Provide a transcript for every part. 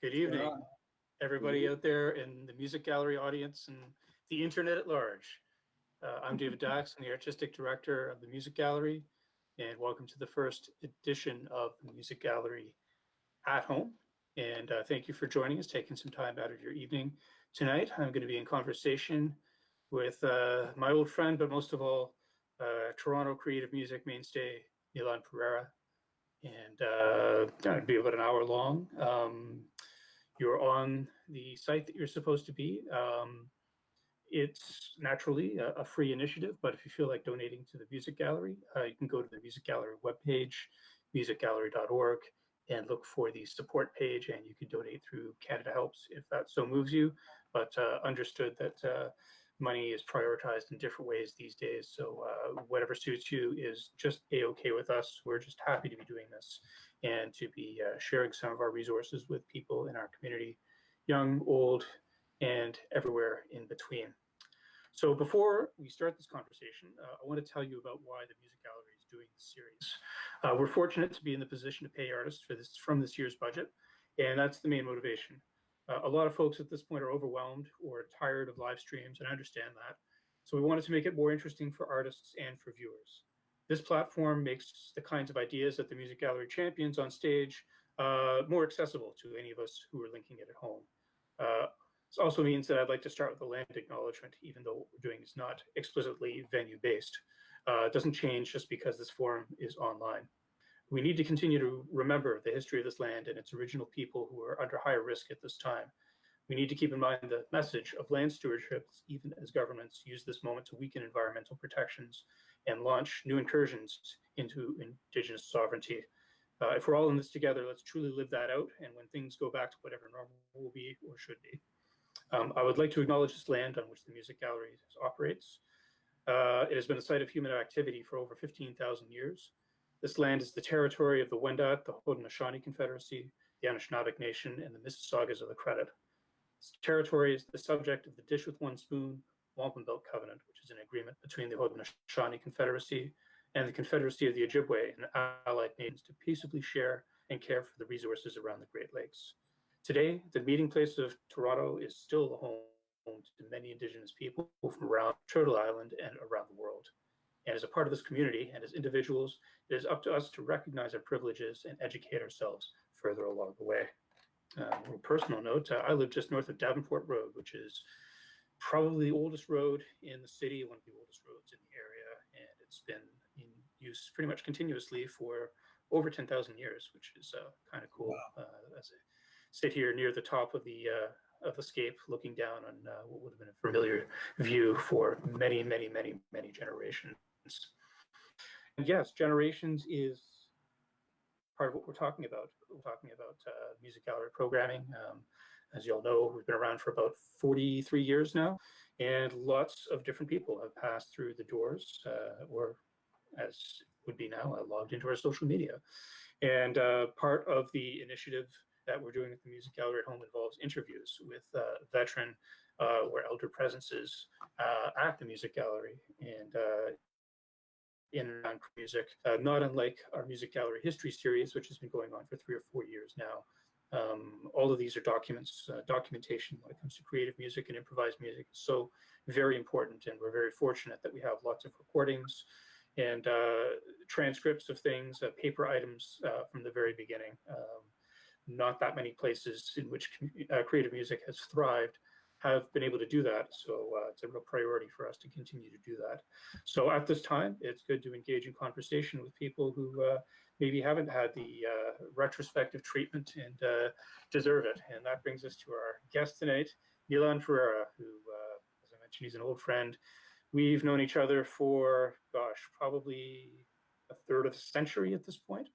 Good evening, everybody out there in the music gallery audience and the internet at large. I'm David Dacks, I'm the Artistic Director of the Music Gallery, and welcome to the first edition of the Music Gallery at Home. And thank you for joining us, taking some time out of your evening tonight. I'm going to be in conversation with my old friend, but most of all, Toronto creative music mainstay, Nilan Perera. And it'll be about an hour long. You're on the site that you're supposed to be. It's naturally a free initiative, but if you feel like donating to the Music Gallery, you can go to the Music Gallery webpage, musicgallery.org, and look for the support page, and you can donate through Canada Helps if that so moves you. But understood that money is prioritized in different ways these days, so whatever suits you is just a-okay with us. We're just happy to be doing this and to be sharing some of our resources with people in our community, young, old, and everywhere in between. So before we start this conversation, I want to tell you about why the Music Gallery is doing this series. We're fortunate to be in the position to pay artists for this from this year's budget, and that's the main motivation. A lot of folks at this point are overwhelmed or tired of live streams, and I understand that. So we wanted to make it more interesting for artists and for viewers. This platform makes the kinds of ideas that the Music Gallery champions on stage more accessible to any of us who are linking it at home. This also means that I'd like to start with a land acknowledgement, even though what we're doing is not explicitly venue-based. It doesn't change just because this forum is online. We need to continue to remember the history of this land and its original people who are under higher risk at this time. We need to keep in mind the message of land stewardship, even as governments use this moment to weaken environmental protections and launch new incursions into Indigenous sovereignty. If we're all in this together, let's truly live that out, and when things go back to whatever normal will be or should be. I would like to acknowledge this land on which the Music Gallery operates. It has been a site of human activity for over 15,000 years. This land is the territory of the Wendat, the Haudenosaunee Confederacy, the Anishinaabeg Nation, and the Mississaugas of the Credit. This territory is the subject of the Dish with One Spoon Wampum Belt Covenant, which is an agreement between the Haudenosaunee Confederacy and the Confederacy of the Ojibwe and allied nations to peaceably share and care for the resources around the Great Lakes. Today, the meeting place of Toronto is still the home to many Indigenous people from around Turtle Island and around the world. And as a part of this community and as individuals, it is up to us to recognize our privileges and educate ourselves further along the way. On a personal note, I live just north of Davenport Road, which is probably the oldest road in the city, one of the oldest roads in the area, and it's been in use pretty much continuously for over 10,000 years, which is kind of cool. Wow. As I sit here near the top of the Scape, looking down on what would have been a familiar view for many, many, many, many generations. And yes, generations is part of what we're talking about. We're talking about music gallery programming. As you all know, we've been around for about 43 years now, and lots of different people have passed through the doors, or as would be now, logged into our social media. And part of the initiative that we're doing at the Music Gallery at Home involves interviews with veteran or elder presences at the Music Gallery and in and around music, not unlike our Music Gallery History series, which has been going on for 3 or 4 years now. All of these are documentation when it comes to creative music and improvised music. So very important, and we're very fortunate that we have lots of recordings and transcripts of things, paper items from the very beginning. Not that many places in which creative music has thrived have been able to do that. So it's a real priority for us to continue to do that. So at this time, it's good to engage in conversation with people who maybe haven't had the retrospective treatment and deserve it. And that brings us to our guest tonight, Nilan Perera, who, as I mentioned, he's an old friend. We've known each other for, gosh, probably a third of a century at this point.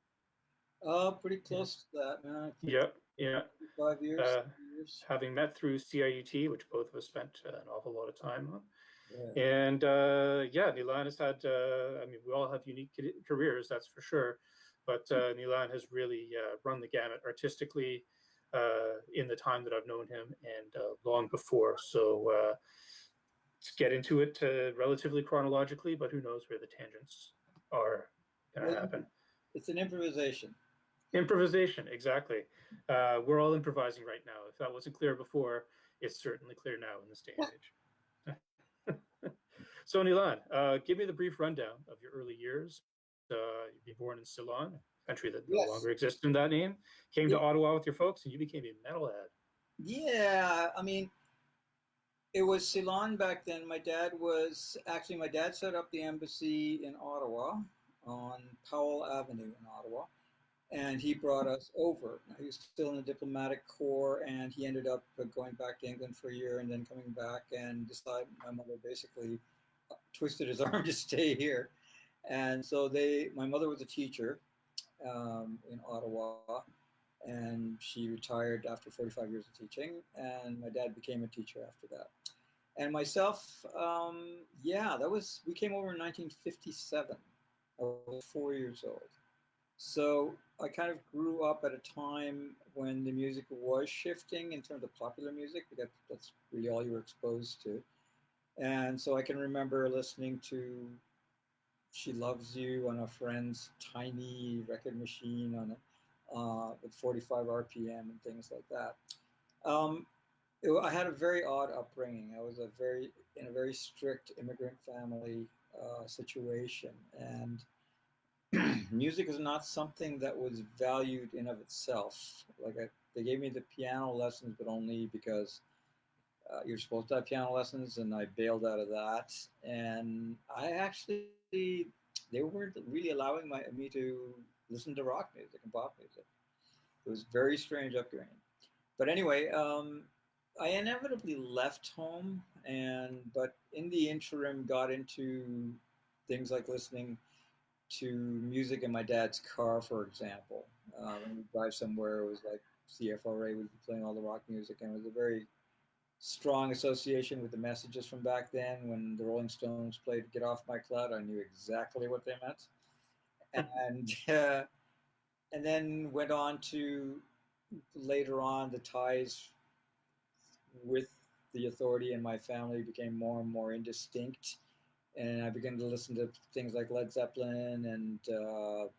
Pretty close to that. Yep. Yeah. 5 years. Having met through CIUT, which both of us spent an awful lot of time on. Yeah. And Nilan has had, we all have unique careers, that's for sure. But Nilan has really run the gamut artistically in the time that I've known him and long before. So let's get into it relatively chronologically, but who knows where the tangents are going to happen. It's an improvisation. Improvisation, exactly. We're all improvising right now. If that wasn't clear before, it's certainly clear now in this day and age. So Nilan, give me the brief rundown of your early years. You'd be born in Ceylon, a country that no Yes. longer exists in that name, came Yeah. to Ottawa with your folks, and you became a metalhead. Yeah. I mean, it was Ceylon back then. My dad set up the embassy in Ottawa on Powell Avenue in Ottawa, and he brought us over. He was still in the diplomatic corps, and he ended up going back to England for a year and then coming back and decided my mother basically twisted his arm to stay here. And so my mother was a teacher in Ottawa, and she retired after 45 years of teaching, and my dad became a teacher after that. And myself, we came over in 1957. I was 4 years old. So I kind of grew up at a time when the music was shifting in terms of popular music, because that's really all you were exposed to. And so I can remember listening to She Loves You on a friend's tiny record machine on with 45 RPM and things like that. Um, I had a very odd upbringing. I was in a very strict immigrant family situation, and music is not something that was valued in of itself. They gave me the piano lessons, but only because you're supposed to have piano lessons, and I bailed out of that. And they weren't really allowing me to listen to rock music and pop music. It was very strange upbringing. But anyway, I inevitably left home, but in the interim, got into things like listening to music in my dad's car, for example. When we drive somewhere, it was like CFRA would be playing all the rock music, and it was a very strong association with the messages from back then. When the Rolling Stones played "Get Off My Cloud," I knew exactly what they meant, and and then went on to later on the ties with the authority in my family became more and more indistinct. And I began to listen to things like Led Zeppelin and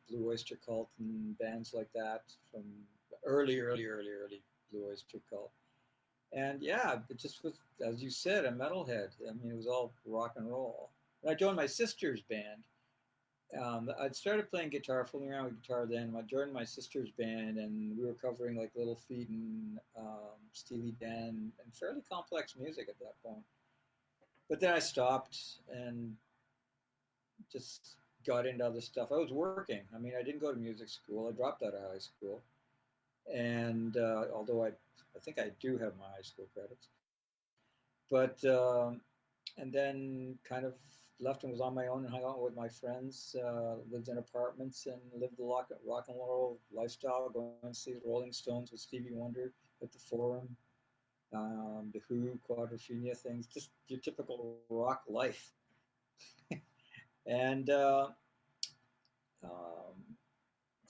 Blue Oyster Cult and bands like that from early Blue Oyster Cult. And yeah, it just was, as you said, a metalhead. I mean, it was all rock and roll. And I joined my sister's band. I'd started playing guitar, fooling around with guitar then. I joined my sister's band, and we were covering like Little Feat and Steely Dan and fairly complex music at that point. But then I stopped and just got into other stuff. I was working. I mean, I didn't go to music school. I dropped out of high school, and although I think I do have my high school credits, but and then kind of left and was on my own and hung out with my friends. Lived in apartments and lived the rock and roll lifestyle. Going to see the Rolling Stones with Stevie Wonder at the Forum, the Who, Quadrophenia things, just your typical rock life. And then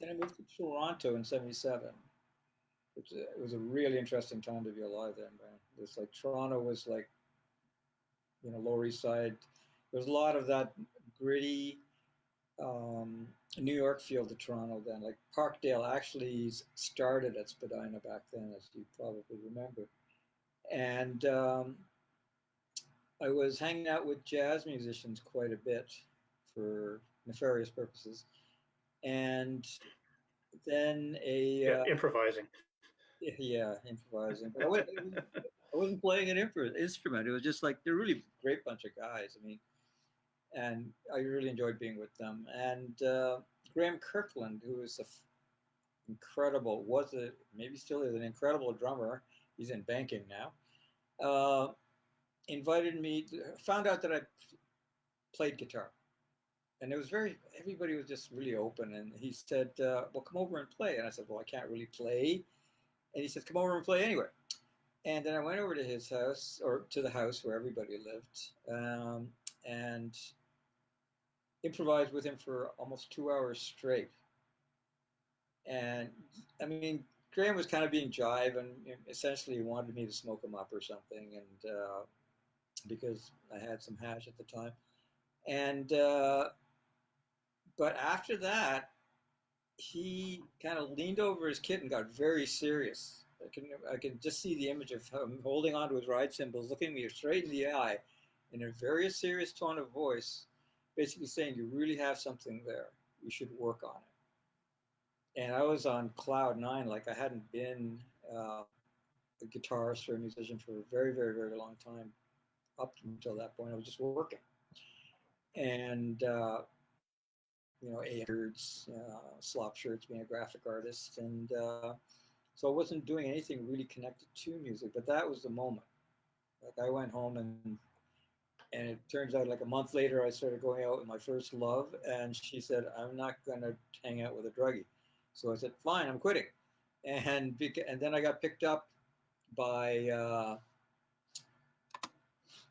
I moved to Toronto in '77, which it was a really interesting time to be alive then, man. It was like Toronto was like, Lower East Side. There's a lot of that gritty New York feel to Toronto then. Like Parkdale actually started at Spadina back then, as you probably remember. And I was hanging out with jazz musicians quite a bit for nefarious purposes. And then improvising. Yeah, improvising. But I wasn't playing an instrument. It was just like they're really great bunch of guys. I mean, and I really enjoyed being with them. And Graham Kirkland, who is maybe still is an incredible drummer. He's in banking now. Invited me. Found out that I played guitar, and everybody was just really open. And he said, "Well, come over and play." And I said, "Well, I can't really play." And he said, "Come over and play anyway." And then I went over to his house, or to the house where everybody lived, and improvised with him for almost 2 hours straight. And I mean, Graham was kind of being jive, and essentially he wanted me to smoke him up or something, and because I had some hash at the time. And but after that, he kind of leaned over his kit and got very serious. I can just see the image of him holding onto his ride cymbals, looking me straight in the eye, in a very serious tone of voice, basically saying, "You really have something there. You should work on it." And I was on cloud nine, like I hadn't been a guitarist or a musician for a very, very, very long time. Up until that point, I was just working, and A-shirts, slop shirts, being a graphic artist, and so I wasn't doing anything really connected to music. But that was the moment. Like I went home and it turns out like a month later I started going out with my first love, and she said, "I'm not gonna hang out with a druggie." So I said, "Fine, I'm quitting." And then by uh,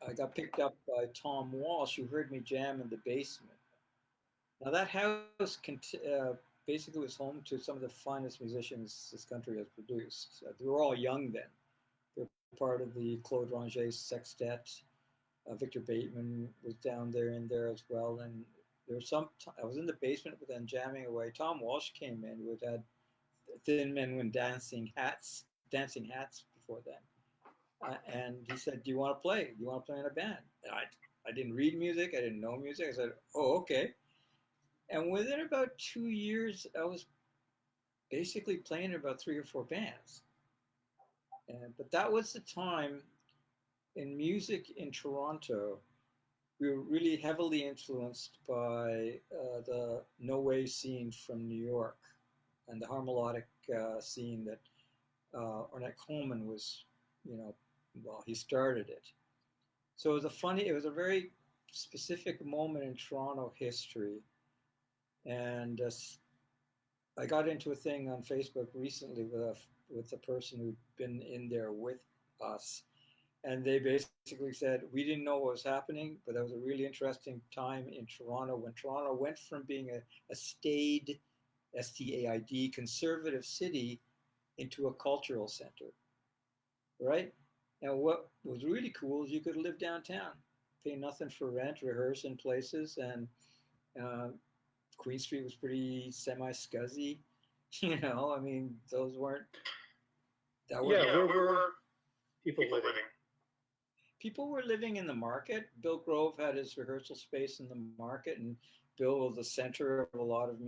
I got picked up by Tom Walsh, who heard me jam in the basement. Now that house basically was home to some of the finest musicians this country has produced. They were all young then. They were part of the Claude Ranger Sextet. Victor Bateman was down there in there as well. And there was I was in the basement with them jamming away. Tom Walsh came in, who had Thin Men with dancing hats before then. And he said, "Do you want to play? Do you want to play in a band?" And I didn't read music. I didn't know music. I said, "Oh, okay." And within about 2 years, I was basically playing in about three or four bands. But that was the time in music in Toronto. We were really heavily influenced by the no wave scene from New York and the harmonic scene that Ornette Coleman was, well, he started it. So it was a very specific moment in Toronto history. And I got into a thing on Facebook recently with a person who'd been in there with us, and they basically said we didn't know what was happening, but that was a really interesting time in Toronto when Toronto went from being a staid, STAID, conservative city into a cultural center, right? And what was really cool is you could live downtown, pay nothing for rent, rehearse in places, and uh, Queen Street was pretty semi-scuzzy. I mean, those weren't, that was, Yeah, yeah, where where were were people people living? living? People were living in the market. Bill Grove had his rehearsal space in the market, and Bill was the center of a lot of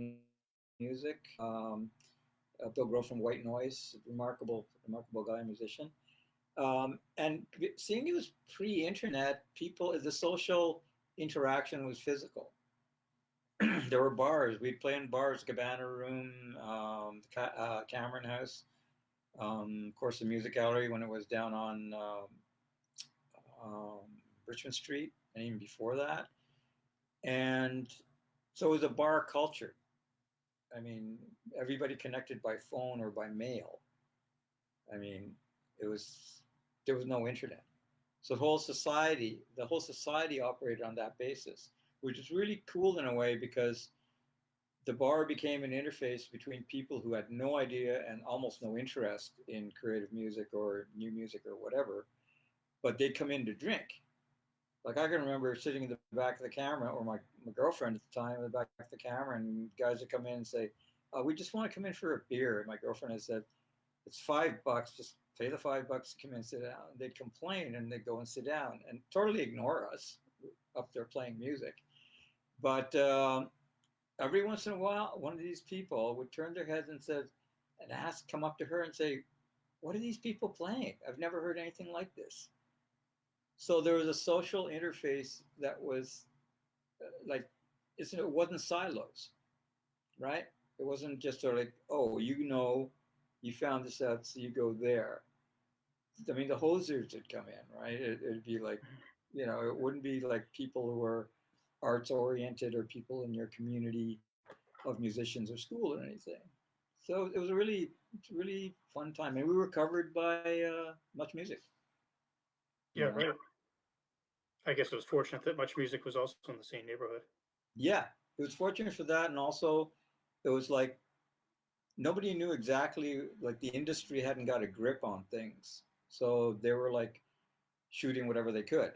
music. Bill Grove from White Noise, remarkable guy, musician. And seeing it was pre-internet, the social interaction was physical. There were bars. We'd play in bars, Cabana Room, Cameron House, of course, the Music Gallery when it was down on um, Richmond Street, and even before that. And so it was a bar culture. I mean, everybody connected by phone or by mail. I mean, it was there was no internet. So the whole society operated on that basis, which is really cool in a way because the bar became an interface between people who had no idea and almost no interest in creative music or new music or whatever, but they'd come in to drink. Like I can remember sitting in the back of the camera, or my girlfriend at the time in the back of the camera, and guys would come in and say, "We just want to come in for a beer." And my girlfriend had said, "It's $5. Just pay the $5 to come in and sit down." And they'd complain and they'd go and sit down and totally ignore us up there playing music. But every once in a while, one of these people would turn their heads come up to her and say, "What are these people playing? I've never heard anything like this." So there was a social interface that was like, it wasn't silos, right? It wasn't just sort of like, "Oh, you found this out, so you go there." I mean, the hosers would come in, right? It'd be like, it wouldn't be like people who were arts oriented or people in your community of musicians or school or anything. So it was really fun time, and we were covered by Much Music. Yeah, You know? right. I guess it was fortunate that Much Music was also in the same neighborhood. Yeah, it was fortunate for that, and also it was like nobody knew exactly, like the industry hadn't got a grip on things, so they were like shooting whatever they could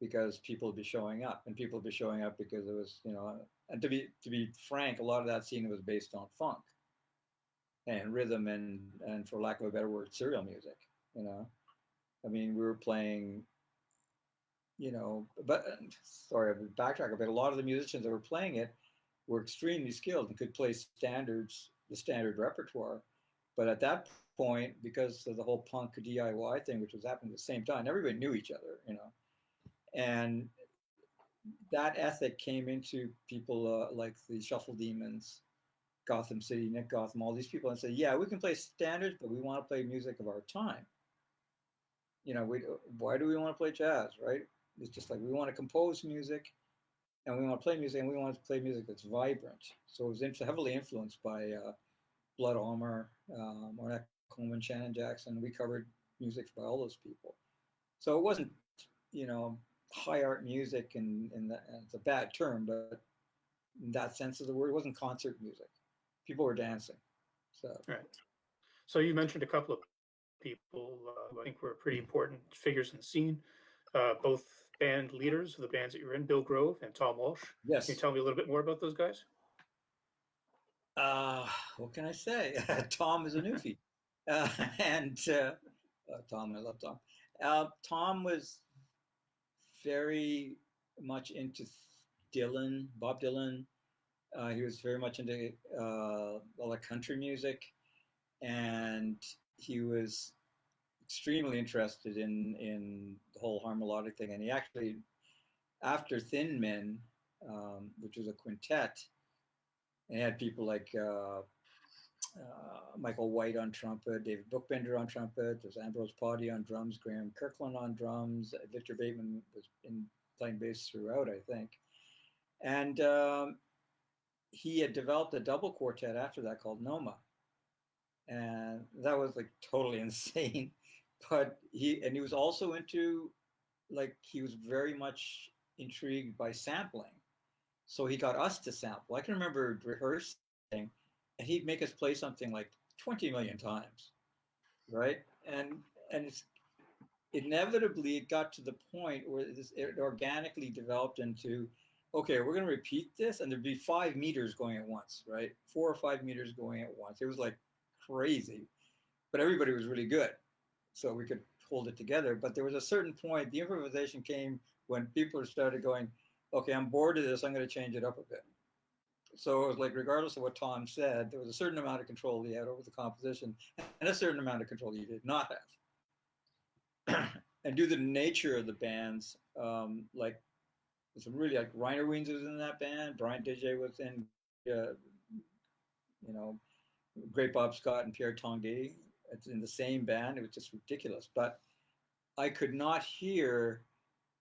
because people would be showing up, and people would be showing up because it was, and to be frank, a lot of that scene was based on funk. and rhythm and for lack of a better word, serial music. You know, I mean, we were playing, but sorry, I backtrack a bit. A lot of the musicians that were playing it were extremely skilled and could play the standard repertoire. But at that point, because of the whole punk DIY thing, which was happening at the same time, everybody knew each other, and that ethic came into people like the Shuffle Demons, Gotham City, Nick Gotham, all these people, and said, "Yeah, we can play standards, but we want to play music of our time. Why do we want to play jazz, right? It's just like we want to compose music, and we want to play music, and we want to play music that's vibrant." So it was heavily influenced by Blood Almer, Ornette Coleman, Shannon Jackson. We covered music by all those people. So it wasn't, you know, high art music, and it's a bad term, but in that sense of the word, it wasn't concert music. People were dancing. So Right. So you mentioned a couple of people who I think were pretty important figures in the scene, both band leaders of the bands that you're in, Bill Grove and Tom Walsh. Can you yes, tell me a little bit more about those guys? uh, what can I say? Tom is a newfie, and Tom, I love Tom. Tom was very much into Bob Dylan. He was very much into all the country music, and he was extremely interested in the whole harmonic thing. And he actually, after Thin Men, which was a quintet, and he had people like Michael White on trumpet, David Bookbinder on trumpet, there's Ambrose Pawdy on drums, Graham Kirkland on drums, Victor Bateman was playing bass throughout, I think. And he had developed a double quartet after that called Noma. And that was like totally insane. But he was also into, like, he was very much intrigued by sampling. So he got us to sample. I can remember rehearsing, and he'd make us play something like 20 million times, right? And it's inevitably it got to the point where it organically developed into, okay, we're going to repeat this, and there'd be 5 meters going at once, right? 4 or 5 meters going at once. It was like crazy, but everybody was really good, so we could hold it together. But there was a certain point, the improvisation came when people started going, okay, I'm bored of this, I'm going to change it up a bit. So it was like, regardless of what Tom said, there was a certain amount of control he had over the composition, and a certain amount of control he did not have. And due to the nature of the bands, like some really, like Reiner Weens was in that band, Brian DJ was in, you know, Great Bob Scott and Pierre Tanguy. It's in the same band. It was just ridiculous. But I could not hear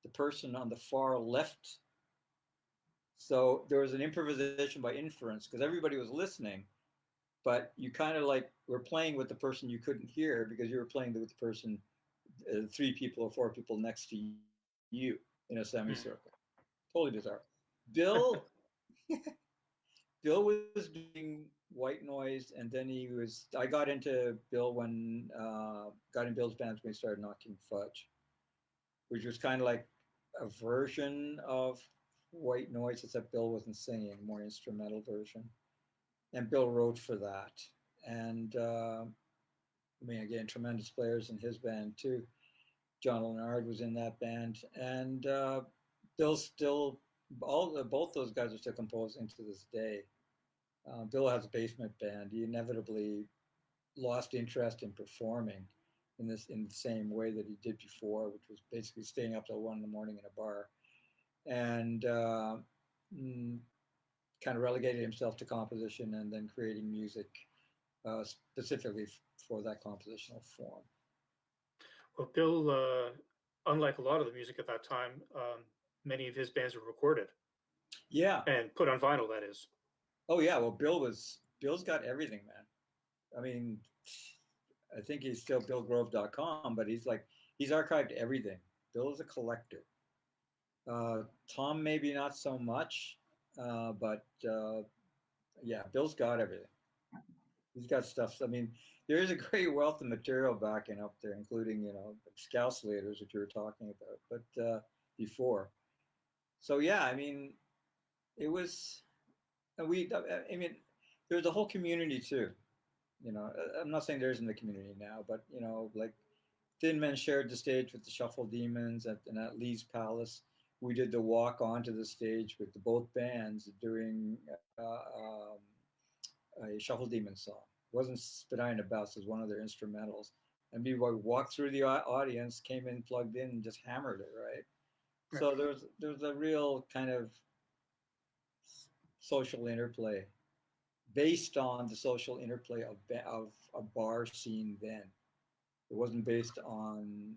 the person on the far left. So there was an improvisation by inference because everybody was listening, but you kind of like were playing with the person you couldn't hear because you were playing with the person, 3 people or 4 people next to you in a semicircle. Totally bizarre. Bill, Bill was doing white noise, and then I got into Bill when got in Bill's bands when we started Knocking Fudge, which was kind of like a version of white noise, except Bill wasn't singing, more instrumental version. And Bill wrote for that. And I mean, again, tremendous players in his band too. John Leonard was in that band, and Bill still, both those guys are still composing to this day. Bill has a basement band. He inevitably lost interest in performing in the same way that he did before, which was basically staying up till 1 in the morning in a bar, and kind of relegated himself to composition and then creating music specifically for that compositional form. Well, Bill, unlike a lot of the music at that time, many of his bands were recorded Yeah. and put on vinyl, that is. Oh yeah. Well, Bill's got everything, man. I mean, I think he's still BillGrove.com, but he's archived everything. Bill is a collector. Tom maybe not so much, but yeah, Bill's got everything. He's got stuff. I mean, there is a great wealth of material backing up there, including Scalculators, which you were talking about, but before. So yeah, I mean, it was. I mean, there's a whole community too. You know, I'm not saying there isn't a community now, but you know, like Thin Men shared the stage with the Shuffle Demons and at Lee's Palace. We did the walk onto the stage with the both bands doing a Shuffle Demon song. It wasn't Spadina Bells, it was one of their instrumentals. And people walked through the audience, came in, plugged in, and just hammered it, right? Right. So there was a real kind of social interplay based on the social interplay of a bar scene then. It wasn't based on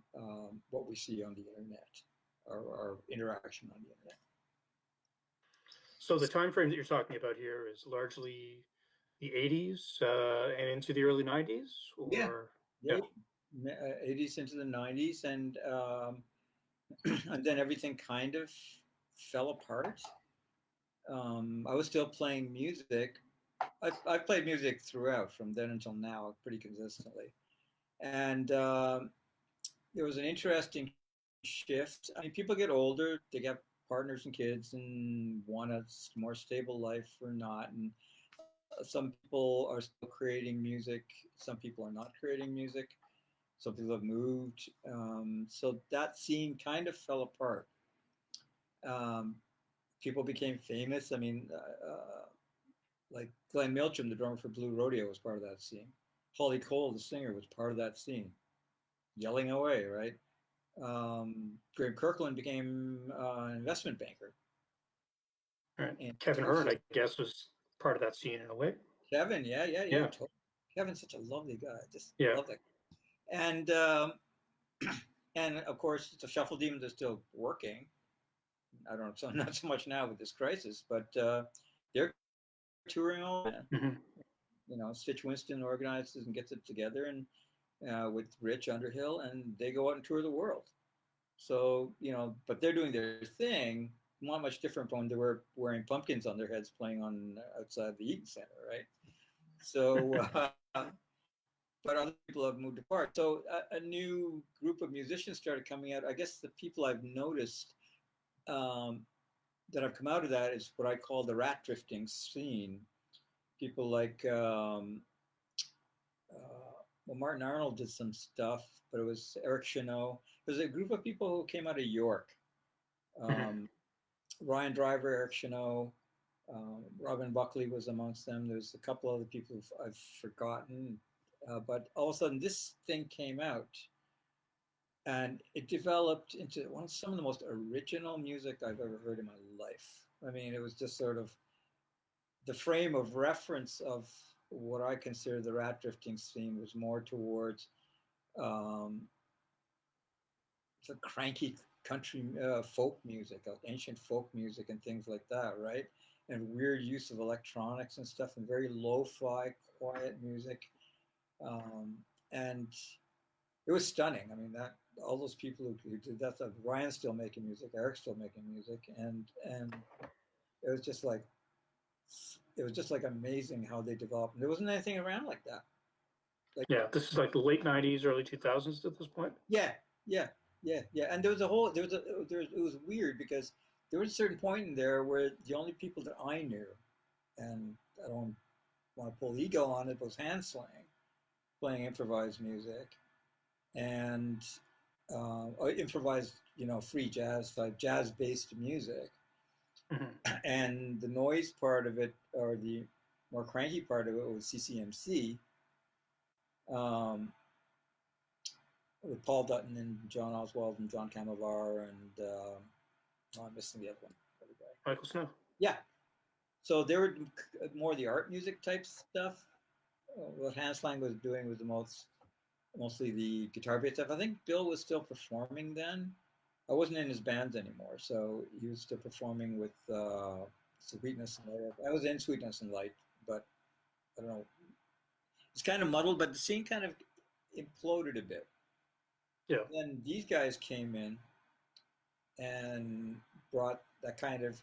what we see on the internet or interaction on the internet. So the time frame that you're talking about here is largely the 80s and into the early 90s, Yeah, or yeah, yeah. 80s into the 90s, and and then everything kind of fell apart. I was still playing music. I played music throughout from then until now, pretty consistently. And there was an interesting shift. I mean, people get older, they get partners and kids, and want a more stable life or not. And some people are still creating music. Some people are not creating music. Some people have moved. So that scene kind of fell apart. Um, People became famous. I mean, like Glenn Milcham, the drummer for Blue Rodeo, was part of that scene. Holly Cole, the singer, was part of that scene, yelling away, right? Graham Kirkland became an investment banker. All right. And Kevin it was Hearn, just I guess, was part of that scene in a way. Kevin, yeah. Yeah. Totally. Kevin's such a lovely guy. I just Yeah. love that. And and of course, the Shuffle Demons are still working. I don't know, so not so much now with this crisis, but they're touring all. Mm-hmm. You know, Stitch Winston organizes and gets it together, and with Rich Underhill, and they go out and tour the world. So you know, but they're doing their thing. Not much different from when they were wearing pumpkins on their heads, playing on outside the Eaton Center, right? So, but other people have moved apart. So a new group of musicians started coming out. I guess the people I've noticed um, that have come out of that is what I call the rat drifting scene. People like well, Martin Arnold did some stuff, but it was Eric Chenot. There's a group of people who came out of York. Mm-hmm. Ryan Driver, Eric Chenot, Robin Buckley was amongst them. There's a couple other people I've forgotten, but all of a sudden this thing came out, and it developed into some of the most original music I've ever heard in my life. I mean, it was just sort of the frame of reference of what I consider the rat drifting scene was more towards um, the cranky country folk music, ancient folk music, and things like that, right? And weird use of electronics and stuff, and very lo-fi, quiet music, um, and it was stunning. I mean, that all those people who did that stuff. Ryan's still making music, Eric's still making music, and it was just like amazing how they developed. And there wasn't anything around like that. Like Yeah. This is like the late 90s, early 2000s at this point. yeah, yeah, yeah. And it was weird because there was a certain point in there where the only people that I knew, and I don't want to pull ego on it, was hand slaying, playing improvised music, and improvised, you know, free jazz, like jazz-based music, Mm-hmm. and the noise part of it, or the more cranky part of it, was CCMC. Um, with Paul Dutton and John Oswald and John Camavar and I'm missing the other one. Michael Snow. Yeah, so they were more the art music type stuff. What Hanslang was doing was mostly the guitar based stuff. I think Bill was still performing then. I wasn't in his bands anymore, so he was still performing with Sweetness and Light. I was in Sweetness and Light, but I don't know. It's kind of muddled, but the scene kind of imploded a bit. Yeah. Then these guys came in and brought that kind of,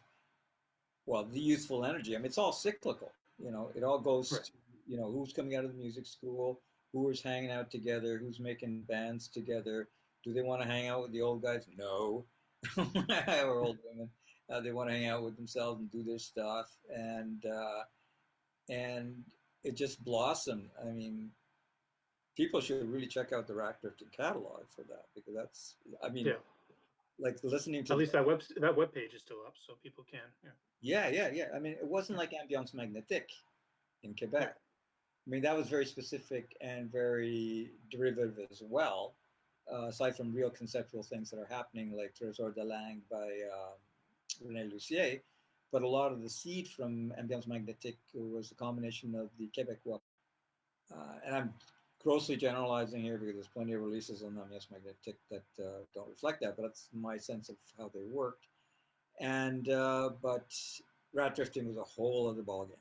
well, the youthful energy. I mean, it's all cyclical. You know, it all goes Right. to, you know, who's coming out of the music school, who is hanging out together, who's making bands together. Do they want to hang out with the old guys? No. Or old women. They want to hang out with themselves and do their stuff. And it just blossomed. I mean, people should really check out the Rat Drifting catalog for that, because that's, I mean, Yeah. like listening to At least that web page is still up, so people can. yeah. I mean, it wasn't like Ambiance Magnétique in Yeah. Quebec. I mean, that was very specific and very derivative as well, aside from real conceptual things that are happening, like Trésor de Langue by René Lucier. But a lot of the seed from Ambiance Magnétique was a combination of the Quebecois. And I'm grossly generalizing here because there's plenty of releases on Ambiance Magnétique that don't reflect that, but that's my sense of how they worked. And but Rat Drifting was a whole other ballgame.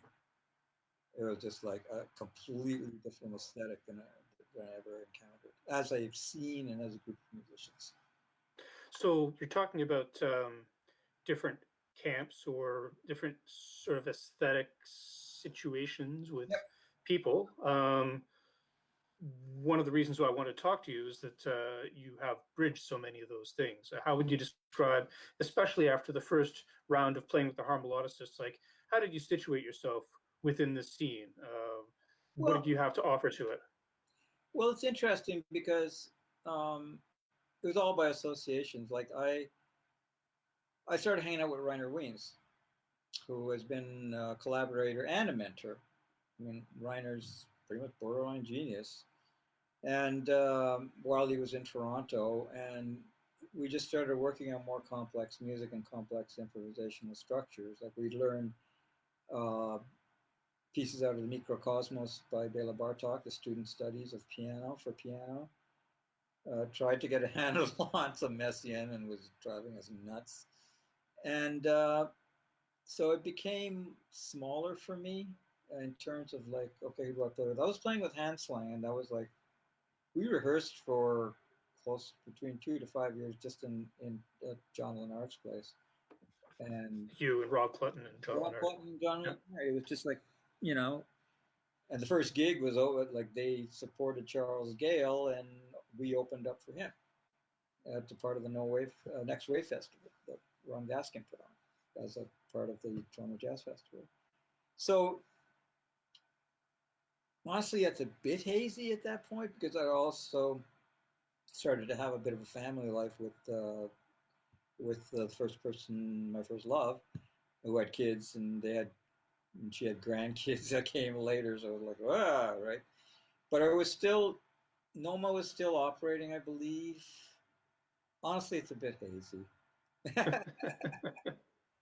It was just like a completely different aesthetic than I ever encountered, as I've seen and as a group of musicians. So you're talking about different camps or different sort of aesthetic situations with Yep. people. One of the reasons why I want to talk to you is that you have bridged so many of those things. How would you describe, especially after the first round of playing with the harmologist, like how did you situate yourself within the scene? What did Well, you have to offer to it? well, it's interesting because it was all by associations. Like I started hanging out with Rainer Wiens, who has been a collaborator and a mentor. I mean, Reiner's pretty much borderline genius. And while he was in Toronto, and we just started working on more complex music and complex improvisational structures. Like we learned uh, pieces out of the Microcosmos by Bela Bartok, the student studies of piano for piano. Tried to get a handle on some Messiaen and was driving us nuts. And so it became smaller for me in terms of like, okay, who do I play with? I was playing with Hanslang, and that was like, we rehearsed for close between 2 to 5 years just in John Lennart's place. And You and Rob Clutton and John Rob Lennart. Clutton and John Yeah. Lennart, it was just like, you know, and the first gig was over, like they supported Charles Gale, and we opened up for him to part of the No Wave Next Wave Festival that Ron Gaskin put on as a part of the Toronto Jazz Festival. So honestly, it's a bit hazy at that point because I also started to have a bit of a family life with the first person, my first love, who had kids, and she had grandkids that came later. So I was like, right. But I was still, Noma was still operating, I believe. Honestly, it's a bit hazy.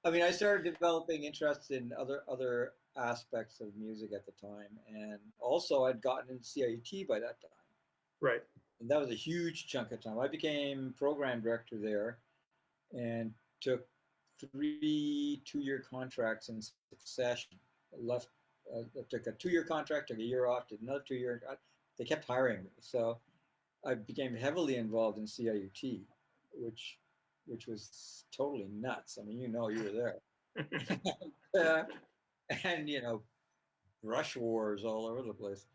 I mean, I started developing interest in other aspects of music at the time, and also I'd gotten into CIUT by that time. Right. And that was a huge chunk of time. I became program director there, and took 3 2-year contracts in succession. Left, took a 2-year contract, took a year off, did another 2 year. They kept hiring me, so I became heavily involved in CIUT, which was totally nuts. I mean, you were there. And brush wars all over the place,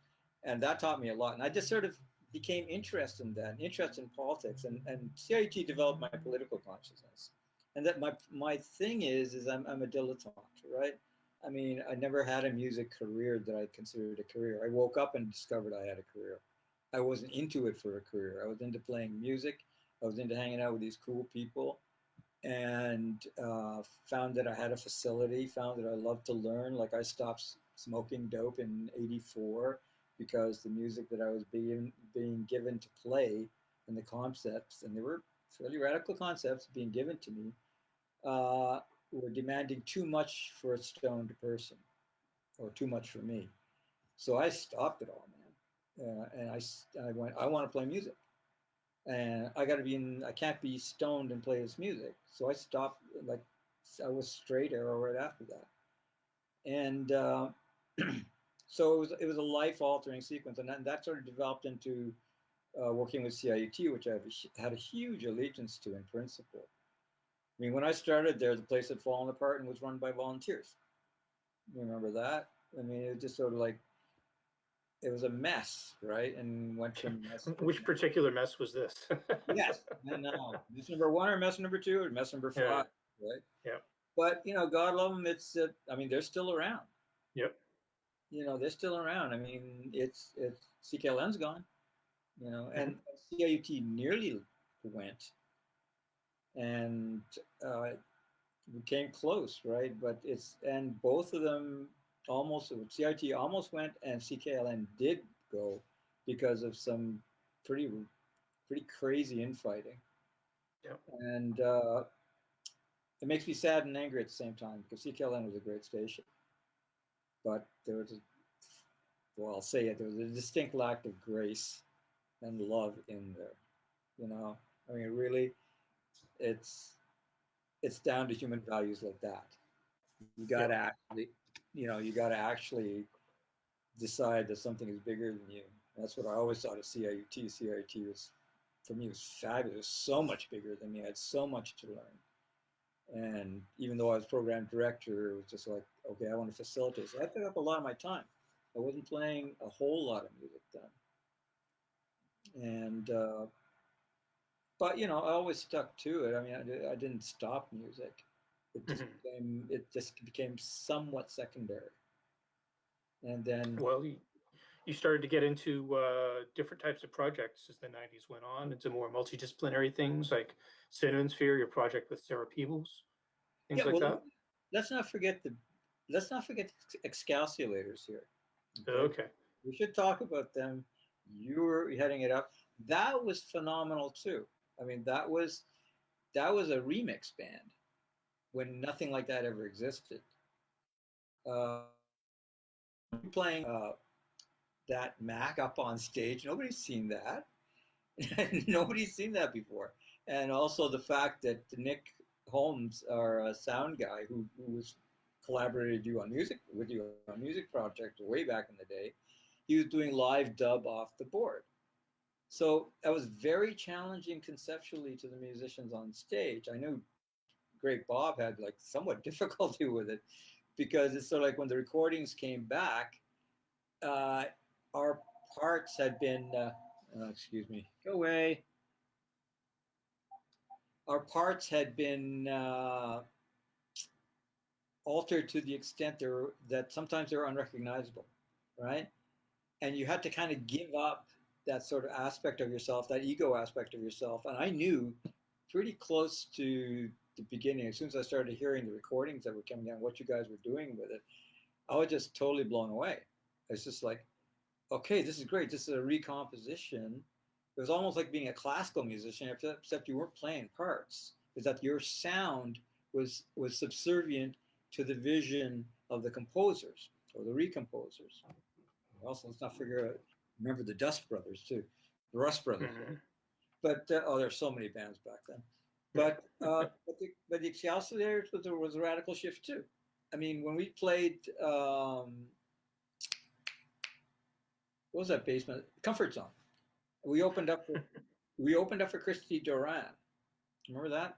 and that taught me a lot. And I just sort of became interested in that, interest in politics, and CIT developed my political consciousness. And that my thing is I'm a dilettante, right? I mean, I never had a music career that I considered a career. I woke up and discovered I had a career. I wasn't into it for a career. I was into playing music. I was into hanging out with these cool people, and found that I had a facility, found that I loved to learn. Like I stopped smoking dope in '84 because the music that I was being given to play, and the concepts, and they were fairly radical concepts being given to me, were demanding too much for a stoned person, or too much for me. So I stopped it all, man. And I went, I want to play music. And I can't be stoned and play this music. So I stopped, like, I was straight arrow right after that. And so it was a life altering sequence. And that sort of developed into working with CIUT, which I had a huge allegiance to in principle. I mean, when I started there, the place had fallen apart and was run by volunteers. You remember that? I mean, it was just sort of like, it was a mess, right? And went from mess. Which particular mess was this? Yes, I know. Mess number 1 or mess number 2 or mess number 5, Yeah. right? Yeah. But God love them. It's I mean, they're still around. Yep. they're still around. I mean, it's CKLN's gone, Mhm. and CIUT nearly went, and uh, we came close, right? But and both of them almost, CIT almost went, and CKLN did go because of some pretty pretty crazy infighting, Yeah. and it makes me sad and angry at the same time because CKLN was a great station, but there was well, I'll say it, there was a distinct lack of grace and love in there. I mean, really, it's it's down to human values like that. You got Yeah. to actually, you got to actually decide that something is bigger than you. That's what I always thought of CIUT. CIUT was, for me, was fabulous. It was so much bigger than me. I had so much to learn. And even though I was program director, it was just like, okay, I want to facilitate. So I took up a lot of my time. I wasn't playing a whole lot of music then. And but I always stuck to it. I mean, I didn't stop music. Mhm. It just became somewhat secondary. And then Well, you started to get into different types of projects as the 90s went on, into more multidisciplinary things like Cinnamon Sphere, your project with Sarah Peebles, yeah, things like well, that. let's not forget the let's not forget the excalculators here. Okay, Okay. we should talk about them. You were heading it up. That was phenomenal too. I mean, that was a remix band when nothing like that ever existed. Uh, playing that Mac up on stage, nobody's seen that. Nobody's seen that before. And also the fact that Nick Holmes, our sound guy, who was collaborated you on music with you on music project way back in the day, he was doing live dub off the board. So that was very challenging conceptually to the musicians on stage. I knew Great Bob had like somewhat difficulty with it because it's sort of like when the recordings came back, uh, our parts had been, excuse me, go away. Our parts had been altered to the extent that sometimes they're unrecognizable, right? And you had to kind of give up that sort of aspect of yourself, that ego aspect of yourself. And I knew pretty close to the beginning, as soon as I started hearing the recordings that were coming out, what you guys were doing with it, I was just totally blown away. It's just like, okay, this is great. This is a recomposition. It was almost like being a classical musician, except you weren't playing parts. Is that your sound was subservient to the vision of the composers or the recomposers. Also, let's not remember the Dust Brothers too, the Rust Brothers. Mhm. But oh, there's so many bands back then. But the Excelsiors was a radical shift too. I mean, when we played, what was that basement? Comfort Zone. We opened up for Christy Duran. Remember that?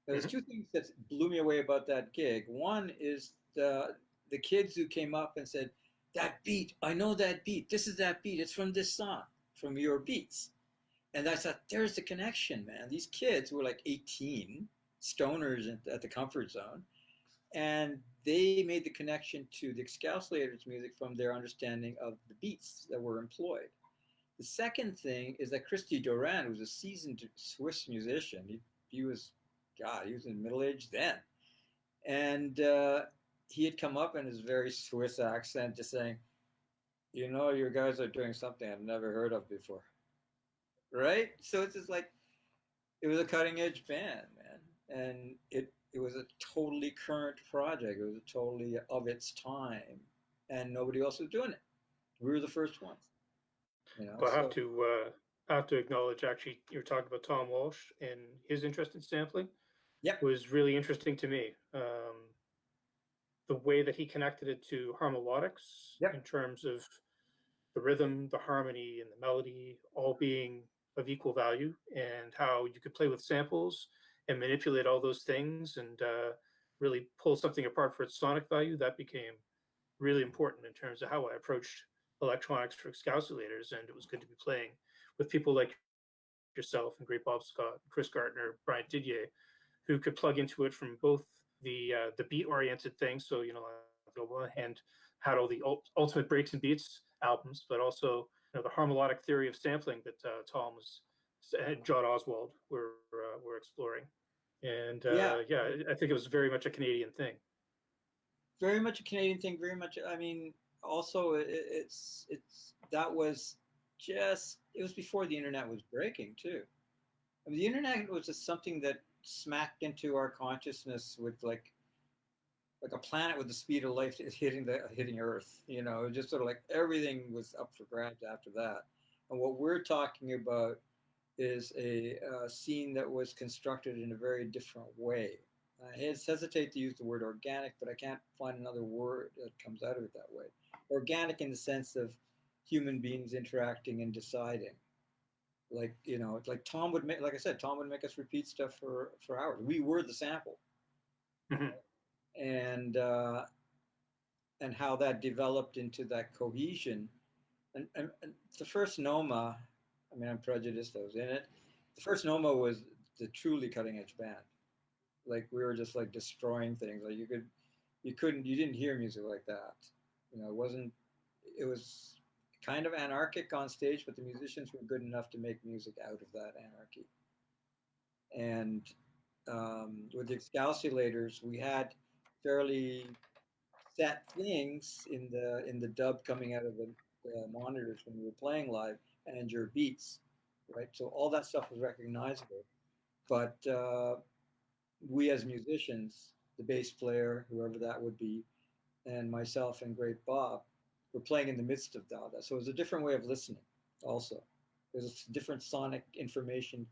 There's Mhm. two things that blew me away about that gig. One is the kids who came up and said, "That beat, I know that beat. This is that beat. It's from this song, from your beats." And I thought, there's the connection, man. These kids were like 18, stoners at the Comfort Zone, and they made the connection to the Excelsiors music from their understanding of the beats that were employed. The second thing is that Christy Duran was a seasoned Swiss musician. He was, God, he was in middle age then. And he had come up in his very Swiss accent, just saying, you guys are doing something I've never heard of before. Right? So it's just like, it was a cutting edge band, man. And it was a totally current project. It was a totally of its time. And nobody else was doing it. We were the first ones, Well, so I have to acknowledge, actually, you were talking about Tom Walsh and his interest in sampling yep, was really interesting to me. The way that he connected it to harmonics yep. in terms of the rhythm, the harmony, and the melody all being of equal value, and how you could play with samples and manipulate all those things and really pull something apart for its sonic value. That became really important in terms of how I approached electronics for Excalculators. And it was good to be playing with people like yourself and Great Bob Scott, Chris Gardner, Brian Didier, who could plug into it from both the beat oriented thing. So, on the one hand, had all the ultimate breaks and beats albums, but also the harmonic theory of sampling that Tom and John Oswald were exploring. And Yeah, yeah, I think it was very much a Canadian thing. very much a Canadian thing. Very much. I mean, also it's that was just it was before the internet was breaking too. I mean, the internet was just something that smacked into our consciousness with like a planet with the speed of light hitting Earth. You know, just sort of like everything was up for grabs after that. And what we're talking about is a scene that was constructed in a very different way. I hesitate to use the word organic, but I can't find another word that comes out of it that way. Organic in the sense of human beings interacting and deciding. Like, you know, like Tom would make, like I said, Tom would make us repeat stuff for hours. We were the sample. Mm-hmm. And how that developed into that cohesion. And the first Noma, I mean, I'm prejudiced, I was in it. The first Noma was the truly cutting edge band. Like we were just like destroying things. Like you didn't hear music like that. You know, it was kind of anarchic on stage, but the musicians were good enough to make music out of that anarchy. And with the Excalculators, we had fairly set things in the dub coming out of the monitors when we were playing live and your beats, right? So all that stuff was recognizable. But we as musicians, the bass player, whoever that would be, and myself and Great Bob, were playing in the midst of all that. So it was a different way of listening also. There's different sonic information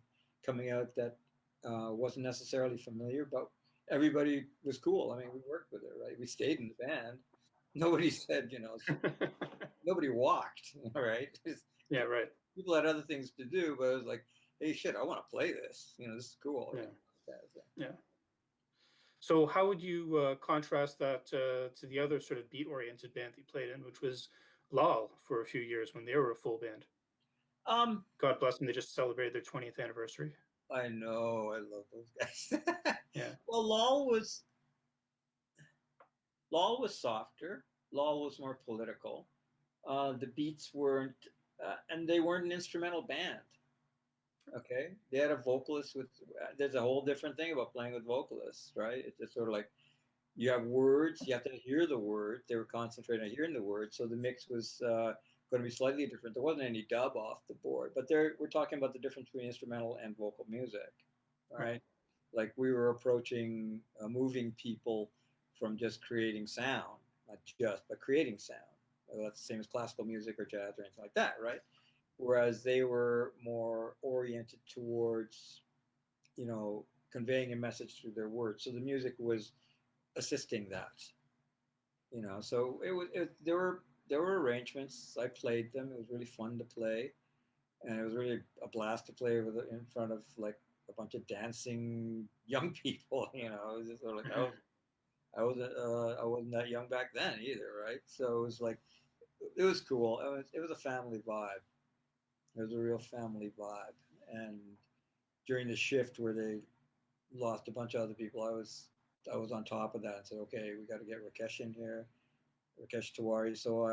coming out that wasn't necessarily familiar, but everybody was cool. I mean, we worked with it, right? We stayed in the band. Nobody said, you know, nobody walked, right? Yeah, right. People had other things to do, but it was like, hey, shit, I want to play this. You know, this is cool. Yeah. Yeah. So how would you contrast that to the other sort of beat-oriented band that you played in, which was Lal for a few years when they were a full band? God bless them. They just celebrated their 20th anniversary. I know. I love those guys. Yeah. Well, Lal was softer. Lal was more political. The beats weren't, and they weren't an instrumental band. Okay, they had a vocalist with. There's a whole different thing about playing with vocalists, right? It's just sort of like you have words, you have to hear the words. They were concentrating on hearing the words, so the mix was going to be slightly different. There wasn't any dub off the board, but we're talking about the difference between instrumental and vocal music, right? Like we were approaching moving people from just creating sound, not just, but creating sound. Well, that's the same as classical music or jazz or anything like that, right? Whereas they were more oriented towards, you know, conveying a message through their words. So the music was assisting that, you know. So there were arrangements. I played them. It was really fun to play, and it was really a blast to play with in front of like a bunch of dancing young people. You know, it was just sort of like I wasn't that young back then either, right? So it was like it was cool. It was a family vibe. It was a real family vibe. And during the shift where they lost a bunch of other people, I was on top of that and said, okay, we got to get Rakesh in here, Rakesh Tiwari. So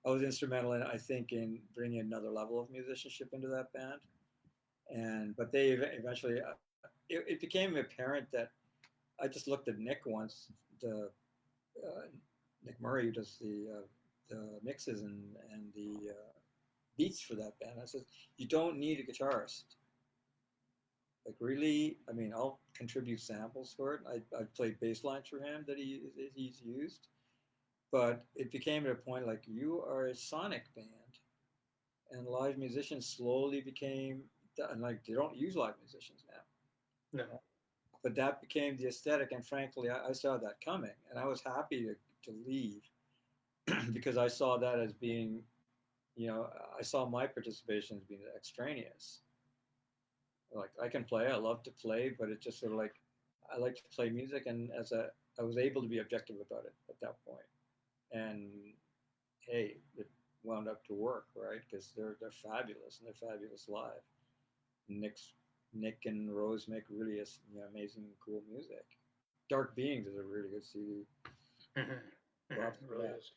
I was instrumental in, I think, in bringing another level of musicianship into that band. But they eventually, it became apparent that I just looked at Nick once, Nick Murray, who does the mixes and the beats for that band. I said, you don't need a guitarist. Like really, I mean, I'll contribute samples for it. I've played bass lines for him that he's used, but it became at a point like you are a sonic band, and live musicians slowly became, and like they don't use live musicians now. No. But that became the aesthetic, and frankly, I saw that coming, and I was happy to leave because I saw that as being, you know, I saw my participation as being extraneous. Like I can play, I love to play, but it's just sort of like I like to play music, and I was able to be objective about it at that point. And hey, it wound up to work, right? Because they're fabulous and they're fabulous live. Nick and Rose make really amazing, cool music. Dark Beings is a really good CD. Mm-hmm. It really is.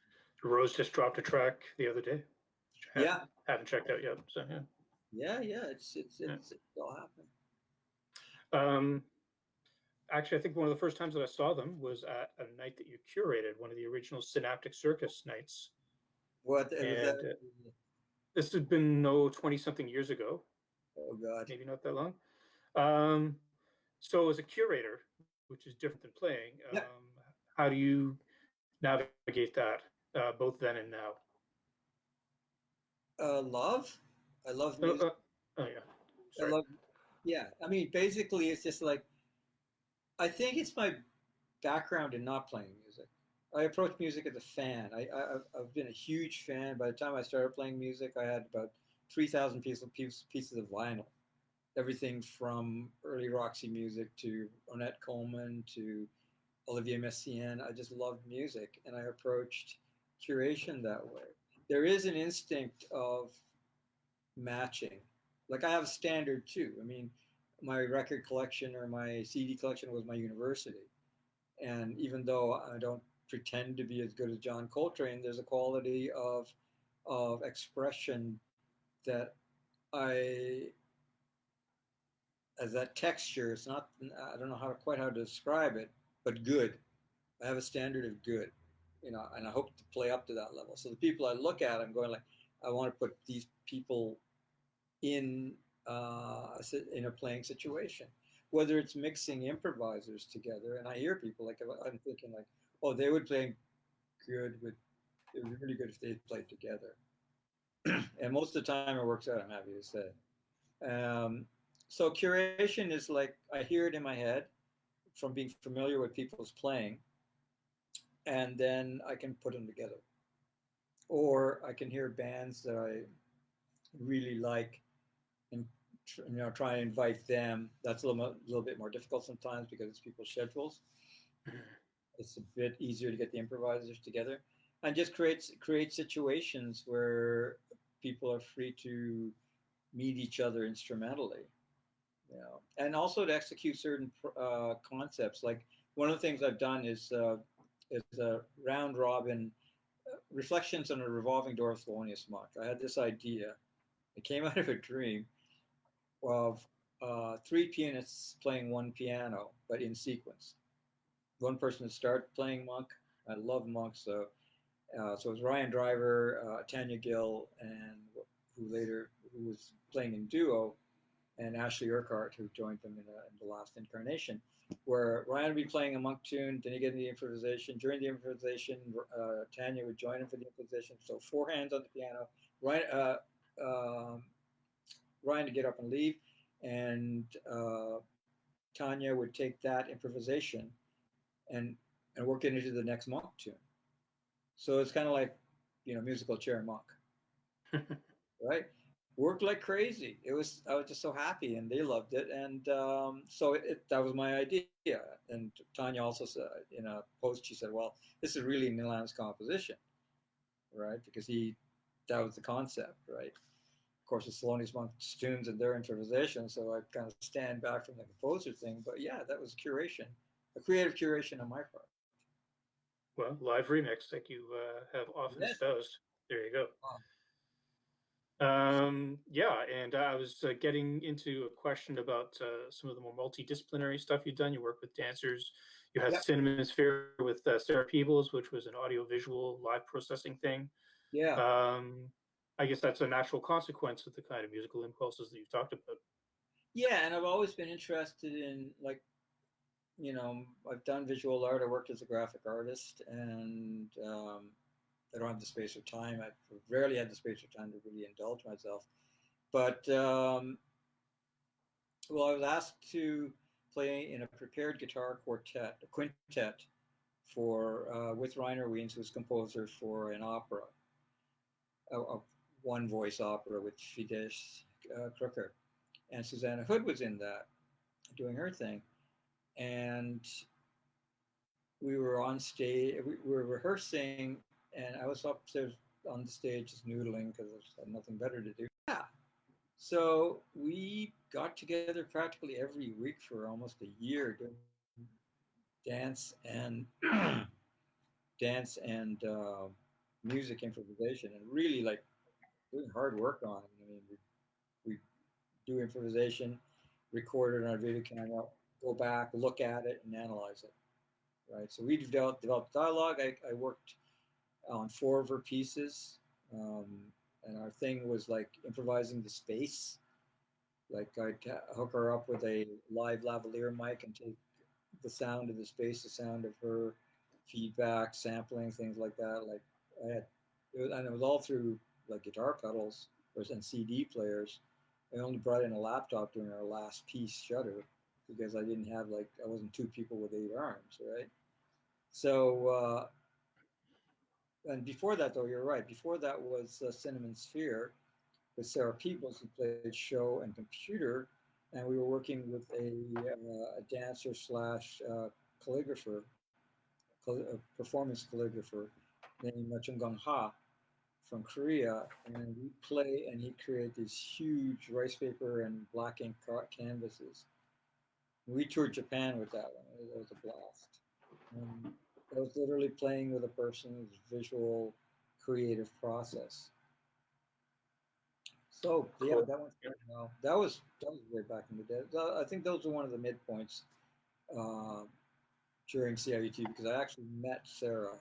Rose just dropped a track the other day, which I Yeah, haven't checked out yet. So yeah. It's all happening. um, actually, I think one of the first times that I saw them was at a night that you curated, one of the original Synaptic Circus nights, What was that? and this had been 20-something years ago, Oh God. maybe not that long. Um, so as a curator, which is different than playing, Yeah. how do you navigate that, both then and now? Love. I love Uh, music. uh, oh yeah, I sorry. love. Yeah. I mean, basically, it's just like I think it's my background in not playing music. I approach music as a fan. I've been a huge fan. By the time I started playing music, I had about 3,000 pieces of vinyl. Everything from early Roxy music to Ornette Coleman to Olivier Messiaen. I just loved music, and I approached curation that way. There is an instinct of matching. Like I have a standard too. I mean, my record collection or my CD collection was my university. And even though I don't pretend to be as good as John Coltrane, there's a quality of expression that I as that texture. It's not. I don't know how to describe it, but good. I have a standard of good, and I hope to play up to that level. So the people I look at, I'm going like, I want to put these people in in a playing situation, whether it's mixing improvisers together. And I hear people like I'm thinking like, oh, they would play good with. It would be really good if they played together. And most of the time it works out. I'm happy to say. Um, so curation is like I hear it in my head from being familiar with people's playing, and then I can put them together. Or I can hear bands that I really like and try and invite them. That's little bit more difficult sometimes because it's people's schedules. It's a bit easier to get the improvisers together, and just create situations where people are free to meet each other instrumentally. And also to execute certain concepts. Like one of the things I've done is a round robin reflections on a revolving door of Felonious monk. I had this idea. It came out of a dream of three pianists playing one piano, but in sequence. One person would start playing monk. I love monk, so it was Ryan Driver, Tanya Gill, and who was playing in duo, and Ashley Urquhart, who joined them in the last incarnation, where Ryan would be playing a monk tune, then you get into the improvisation. During the improvisation, Tanya would join him for the improvisation. So four hands on the piano. Ryan to get up and leave, and Tanya would take that improvisation and work it into the next monk tune. So it's kind of like, musical chair monk, right? Worked like crazy. I was just so happy, and they loved it, and that was my idea. And Tanya also said in a post, she said, "Well, this is really Nilan's composition, right? Because that was the concept, right? Of course, it's Felonious Monk's tunes and their improvisation, so I kind of stand back from the composer thing. But yeah, that was curation, a creative curation on my part. Well, live remix like you have often Yes. espoused. There you go. Wow. Yeah, and I was getting into a question about some of the more multidisciplinary stuff you've done. You work with dancers. You had Yep. Cinemasphere with Sarah Peebles, which was an audio-visual live processing thing. Yeah. I guess that's a natural consequence of the kind of musical impulses that you've talked about. Yeah, and I've always been interested in like, I've done visual art. I worked as a graphic artist, and I don't have the space or time. I rarely had the space or time to really indulge myself. But well, I was asked to play in a prepared guitar quartet, a quintet, for with Rainer Wiens, who's composer for an opera, a one voice opera with Fides Krucker, and Susanna Hood was in that, doing her thing, and we were on stage. We were rehearsing, and I was upstairs on the stage just noodling because I had nothing better to do. Yeah. So we got together practically every week for almost a year doing dance and dance and music improvisation and really like doing hard work on it. I mean, we do improvisation, record it on a video camera, go back, look at it, and analyze it. Right. So we developed dialogue. I worked on 4 of her pieces, um, and our thing was like improvising the space. Like I'd hook her up with a live lavalier mic and take the sound of the space, the sound of her feedback, sampling, things like that. Like I had, and it was all through like guitar pedals and CD players. I only brought in a laptop during our last piece, Shutter, because I didn't have like I wasn't 2 people with 8 arms, right? So and before that, though, you're right. Before that was Cinnamon Sphere with Sarah Peoples, who played show and computer, and we were working with a dancer slash calligrapher, performance calligrapher named Chung Gong Ha from Korea, and we play and he created these huge rice paper and black ink canvases. We toured Japan with that one. It was a blast. I was literally playing with a person's visual creative process. So yeah, Cool. that one's going well. That was way back in the day. I think those were one of the midpoints uh, during CIUT because I actually met Sarah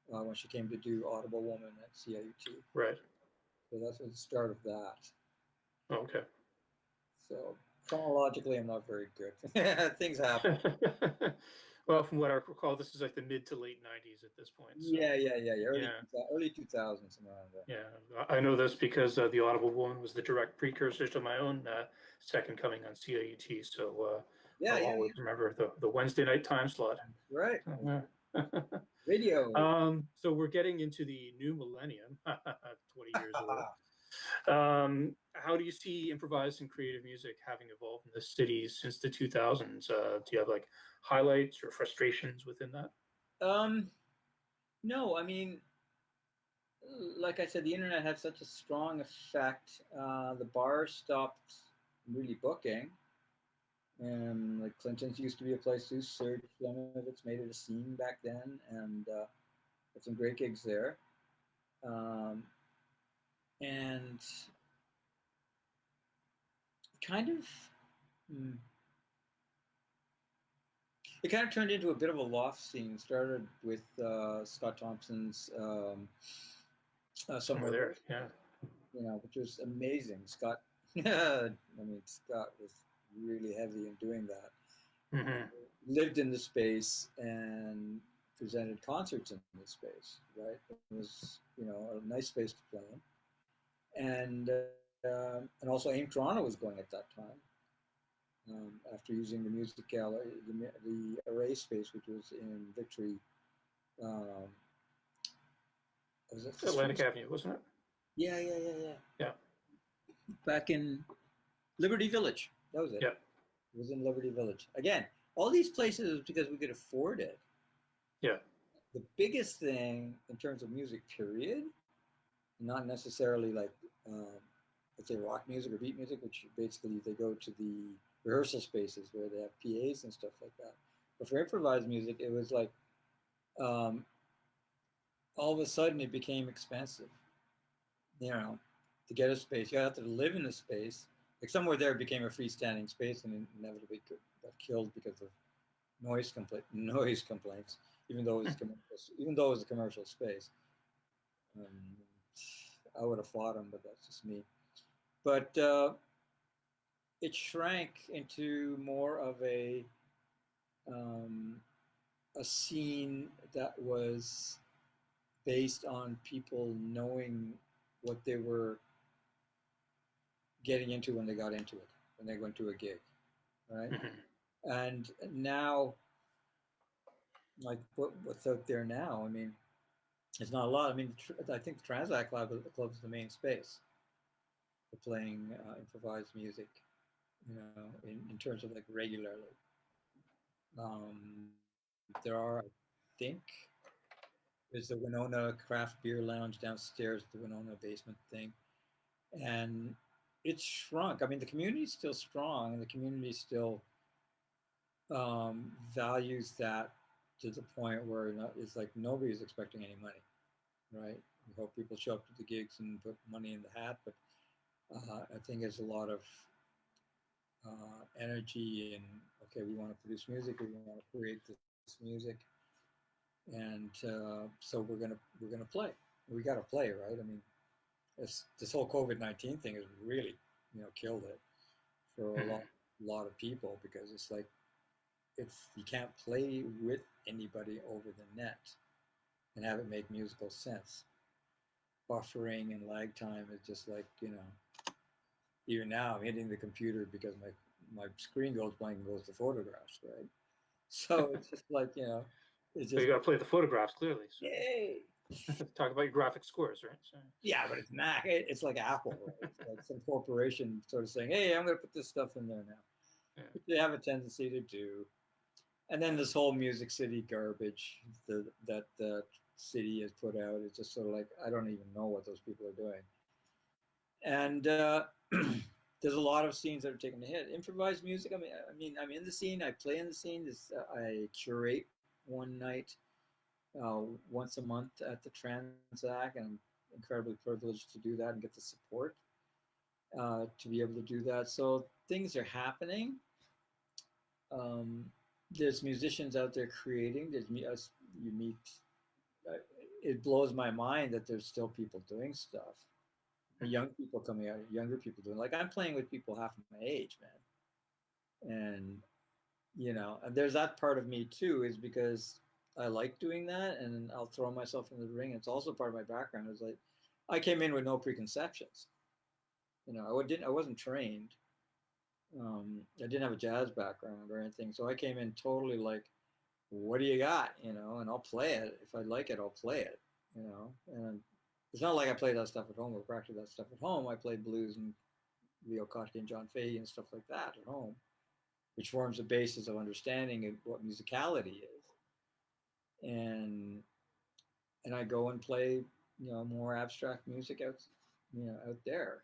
when she came to do Audible Woman at CIUT. Right. So that's the start of that. Okay. So chronologically, I'm not very good. Things happen. Well, from what I recall, this is like the mid to late 90s at this point. So, Yeah. yeah. Early 2000s, around there. Yeah, I know this because the Audible Woman was the direct precursor to my own second coming on CIUT. So I'll always remember the Wednesday night time slot. Right. Uh-huh. Radio. So we're getting into the new millennium, 20 years away. How do you see improvised and creative music having evolved in the city since the 2000s? Do you have like highlights or frustrations within that? No, I mean, like I said, the internet had such a strong effect. The bars stopped really booking. Like Clinton's used to be a place to Serge Lemovitz made it a scene back then, and had some great gigs there. Um, and kind of, hmm, it kind of turned into a bit of a loft scene. Started with Scott Thompson's Somewhere there, yeah. Which was amazing. Scott, I mean, Scott was really heavy in doing that. Mm-hmm. Lived in the space and presented concerts in the space, right? It was, a nice space to play in. And also AIM Toronto was going at that time. After using the music gallery, the array space, which was in Victory, was it Atlantic Avenue, wasn't it? Yeah. Yeah. Back in Liberty Village. That was it. Yeah. It was in Liberty Village. Again, all these places was because we could afford it. Yeah. The biggest thing in terms of music, period, not necessarily like, let's say rock music or beat music, which basically they go to the rehearsal spaces where they have PAs and stuff like that. But for improvised music, it was like all of a sudden it became expensive, to get a space. You have to live in the space. Like somewhere there became a freestanding space and inevitably got killed because of noise complaints, even though it was a commercial space. I would have fought him, but that's just me. But it shrank into more of a scene that was based on people knowing what they were getting into when they got into it, when they went to a gig, right? Mm-hmm. And now, like what's out there now, I mean, it's not a lot. I mean, I think the Transact Club is the main space for playing improvised music, in terms of like regularly. There are, I think, there's the Winona Craft Beer Lounge downstairs, the Winona basement thing. And it's shrunk. I mean, the community's still strong, and the community still values that to the point where it's like nobody's expecting any money. right? We hope people show up to the gigs and put money in the hat, but I think there's a lot of energy in, okay, we want to produce music, we want to create this music, and so we're gonna play. We got to play, right? I mean, this whole COVID-19 thing has really, killed it for a lot of people, because it's like, you can't play with anybody over the net and have it make musical sense. Buffering and lag time is just like, even now I'm hitting the computer because my screen goes blank and goes to photographs, right? So it's just like, it's So just, you got to play the photographs clearly. So. yay. Talk about your graphic scores, right? So. Yeah, but it's Mac. It's like Apple, right? It's like some corporation sort of saying, "Hey, I'm going to put this stuff in there now," Yeah. which they have a tendency to do. And then this whole Music City garbage that the city has put out is just sort of like, I don't even know what those people are doing. And there's a lot of scenes that are taking a hit. Improvised music. I'm in the scene. I play in the scene. I curate one night, once a month at the Transac, and I'm incredibly privileged to do that and get the support to be able to do that. So things are happening. There's musicians out there creating. You meet. Uh, it blows my mind that there's still people doing stuff. Young people coming out, younger people doing. Like, I'm playing with people half my age, man, and and there's that part of me too, is because I like doing that, and I'll throw myself into the ring. It's also part of my background. Is like, I came in with no preconceptions. I wasn't trained. I didn't have a jazz background or anything, so I came in totally like, what do you got? And I'll play it. If I like it, I'll play it. And it's not like I play that stuff at home or practice that stuff at home. I play blues and Leo Kottke and John Fahey and stuff like that at home, which forms the basis of understanding of what musicality is. And I go and play, more abstract music out there.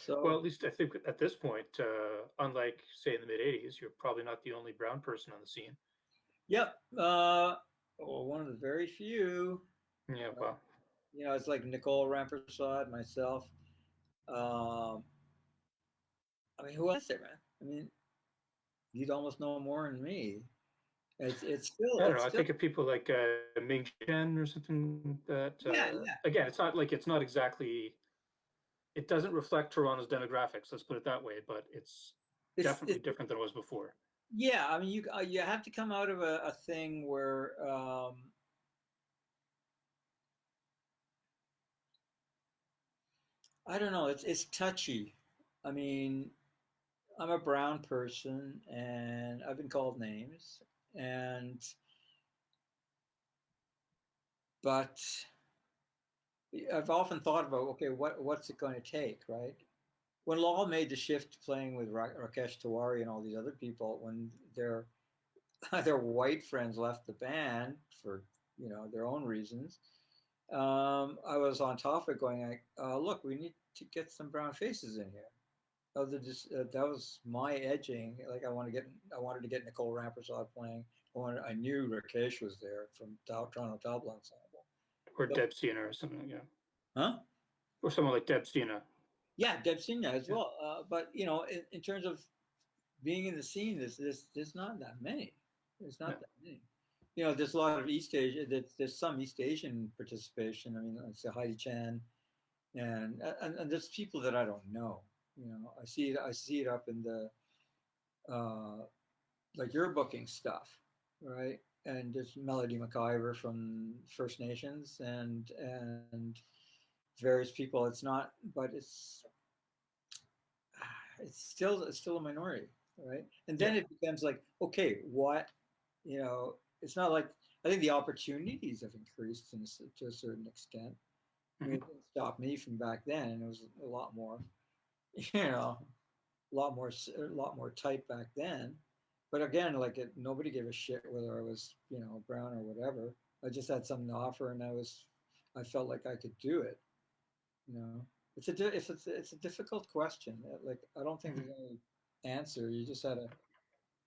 So, well, at least I think at this point, unlike say in the mid '80s, you're probably not the only brown person on the scene. yep, one of the very few. Yeah, well, It's like Nicole Rampersad, myself. Um, I mean, who else there, man? I mean, you'd almost know more than me. It's still I don't it's know. I still think of people like Ming Chen or something. That yeah, yeah. again, it's not exactly. It doesn't reflect Toronto's demographics. Let's put it that way. But it's definitely It's different than it was before. yeah. I mean, you have to come out of a thing where I don't know. It's touchy. I mean, I'm a brown person, and I've been called names, and but I've often thought about, okay, what's it going to take, right? When Lal made the shift to playing with Rakesh Tiwari and all these other people, when their white friends left the band for their own reasons, I was on top of it, going like, look, we need to get some brown faces in here. That was my edging. Like, I wanted to get Nicole Rampersad playing. I knew Rakesh was there from Toronto Tabla Ensemble. Or So, Deb Sina or something. Yeah. huh? Or someone like Deb Sina. Yeah, Deb Sina as Yeah. well. But in terms of being in the scene, there's not that many. There's not Yeah. that many. There's a lot of East Asia. There's some East Asian participation. I mean, it's Heidi Chan, and there's people that I don't know. I see it up in the like your booking stuff, right? And there's Melody McIver from First Nations, and various people. It's not, but it's still a minority, right? And then Yeah. it becomes like, okay, what, it's not like, I think the opportunities have increased to a certain extent. I mean, it didn't stop me from back then, and it was a lot more, a lot more tight back then. But again, like, nobody gave a shit whether I was, brown or whatever. I just had something to offer, and I felt like I could do it. You know, it's a difficult question. Like, I don't think there's any answer. You just had to,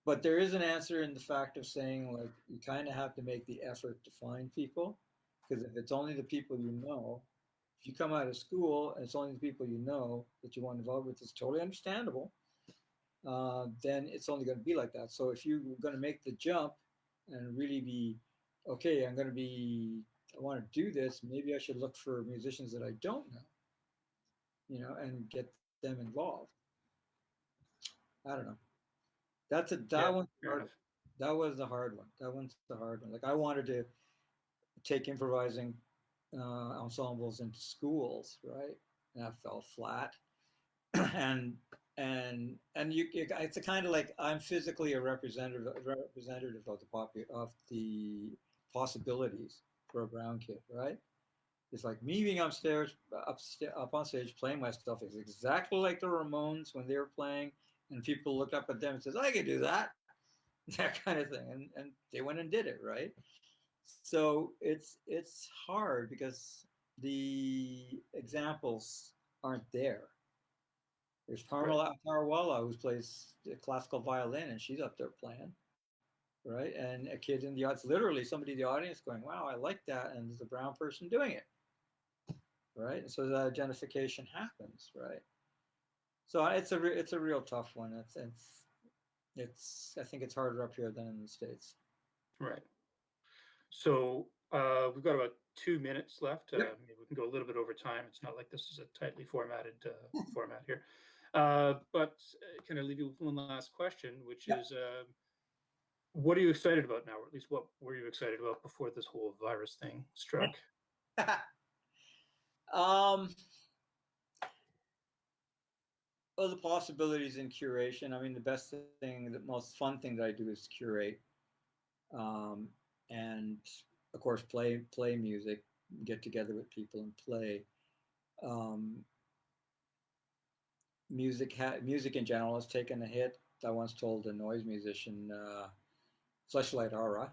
but there is an answer in the fact of saying, like, you kind of have to make the effort to find people. Because if it's only the people you know, if you come out of school and it's only the people you know that you want to involve with, it's totally understandable. Then it's only going to be like that. So if you're going to make the jump and really be, okay, I want to do this, maybe I should look for musicians that I don't know, and get them involved. I don't know. That one's hard. That was the hard one. That one's the hard one. Like I wanted to take improvising ensembles into schools, right? And that fell flat. and it's a kind of like I'm physically a representative of the possibilities for a brown kid, right? It's like me being up on stage playing my stuff is exactly like the Ramones when they were playing, and people looked up at them and says, "I could do that," that kind of thing, and they went and did it, right? So it's hard because the examples aren't there. There's Parmala Tarawala, who plays classical violin, and she's up there playing, right? And a kid in the audience, literally somebody in the audience going, "Wow, I like that," and there's a brown person doing it, right? And so that identification happens, right? So it's a real tough one. It's I think it's harder up here than in the States. Right. So we've got about 2 minutes left. Yep. Maybe we can go a little bit over time. It's not like this is a tightly formatted format here. But can I leave you with one last question, which is, what are you excited about now? Or at least what were you excited about before this whole virus thing struck? Well, the possibilities in curation. I mean, the best thing, the most fun thing that I do is curate, and of course play music, get together with people and play. Music in general has taken a hit. I once told a noise musician, Fleshlight Aura,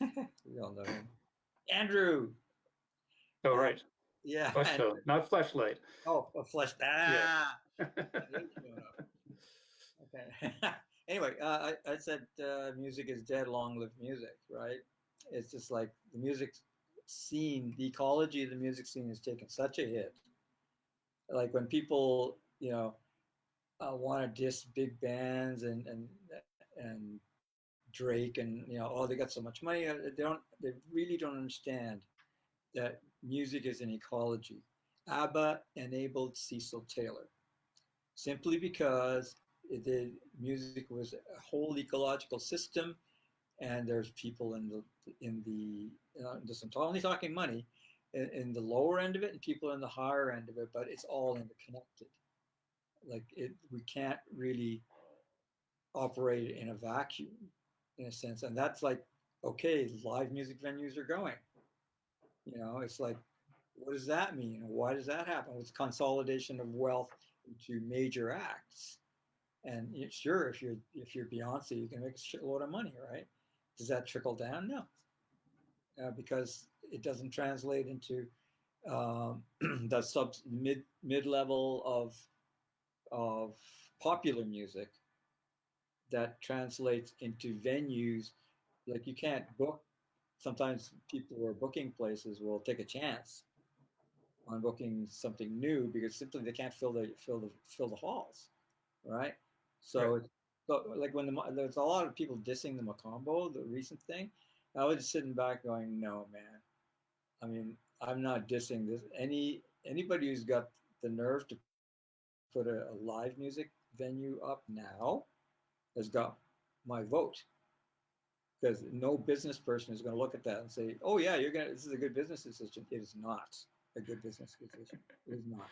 we all know him, Andrew. Oh, right. Yeah. Flesh tone, not fleshlight. Oh, a flesh. Ah. Yeah. Okay. Anyway, I said music is dead, long live music, right? It's just like the music scene, the ecology of the music scene has taken such a hit. Like when people, want to diss big bands and Drake and oh, they got so much money. They really don't understand that music is an ecology. ABBA enabled Cecil Taylor simply because the music was a whole ecological system, and there's people in the just I'm only talking money in the lower end of it and people in the higher end of it, but it's all interconnected. Like we can't really operate in a vacuum in a sense, and that's like okay, live music venues are going. It's like, what does that mean? Why does that happen? It's consolidation of wealth into major acts. And sure, if you're Beyonce, you can make a shitload of money, right? Does that trickle down? No, because it doesn't translate into the mid level of popular music that translates into venues. Like you can't book. Sometimes people who are booking places will take a chance on booking something new because simply they can't fill the halls, right? So, right. So like when there's a lot of people dissing the Macombo, the recent thing, I was just sitting back going, no, man. I mean, I'm not dissing this. Anybody who's got the nerve to put a live music venue up now has got my vote. Because no business person is going to look at that and say, "Oh yeah, this is a good business decision." It is not a good business decision. It is not.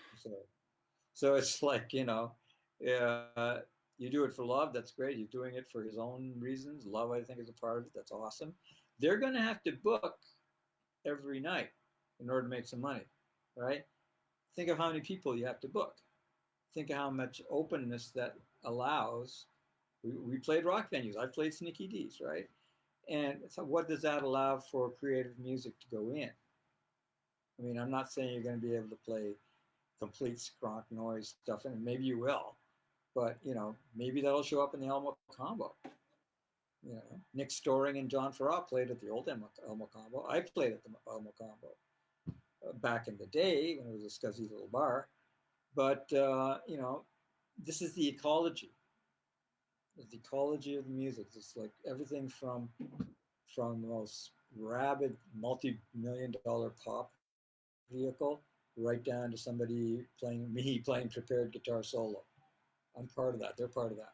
So it's like you do it for love. That's great. You're doing it for his own reasons. Love, I think, is a part of it. That's awesome. They're going to have to book every night in order to make some money, right? Think of how many people you have to book. Think of how much openness that allows. We played rock venues. I played Sneaky D's, right? And so what does that allow for creative music to go in? I mean, I'm not saying you're going to be able to play complete skronk noise stuff, and maybe you will, but maybe that'll show up in the Elmo combo, Nick Storing and John Farrar played at the old Elmo Combo. I played at the Elmo Combo back in the day when it was a scuzzy little bar. But this is the ecology. The ecology of the music. It's like everything from the most rabid multi-million-dollar pop vehicle right down to somebody playing prepared guitar solo. I'm part of that. They're part of that,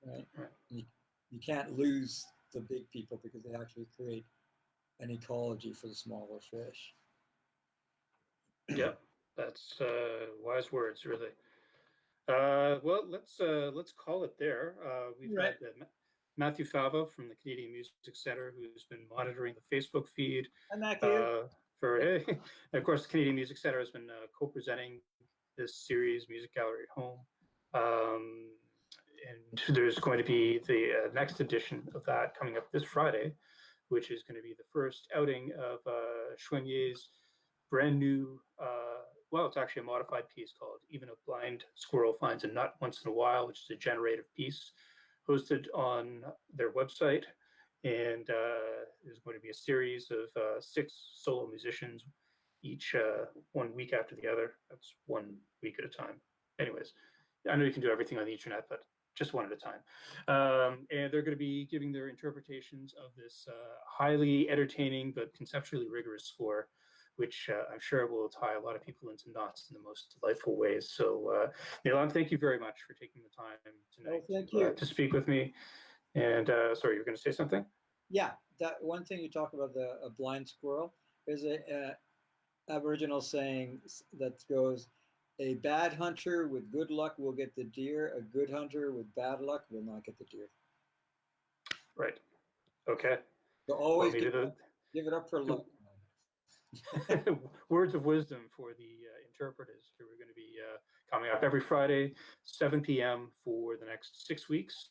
right? You can't lose the big people because they actually create an ecology for the smaller fish. Yeah, that's wise words, really. Well, let's call it there. We've had Matthew Fava from the Canadian Music Centre, who's been monitoring the Facebook feed. Hi, Matthew. And of course, the Canadian Music Centre has been co-presenting this series, Music Gallery at Home. And there's going to be the next edition of that coming up this Friday, which is going to be the first outing of Chouinier's brand new, well, it's actually a modified piece called Even a Blind Squirrel Finds a Nut Once in a While, which is a generative piece hosted on their website. And there's going to be a series of 6 solo musicians, each 1 week after the other. That's 1 week at a time. Anyways, I know you can do everything on the internet, but just one at a time. And they're going to be giving their interpretations of this highly entertaining but conceptually rigorous score, which I'm sure will tie a lot of people into knots in the most delightful ways. So, Nilan, thank you very much for taking the time tonight to speak with me. And sorry, you were going to say something? Yeah, that one thing you talk about, a blind squirrel, there's a Aboriginal saying that goes, a bad hunter with good luck will get the deer. A good hunter with bad luck will not get the deer. Right. Okay. So always give it up for luck. Words of wisdom for the interpreters who are going to be coming up every Friday, 7 p.m. for the next 6 weeks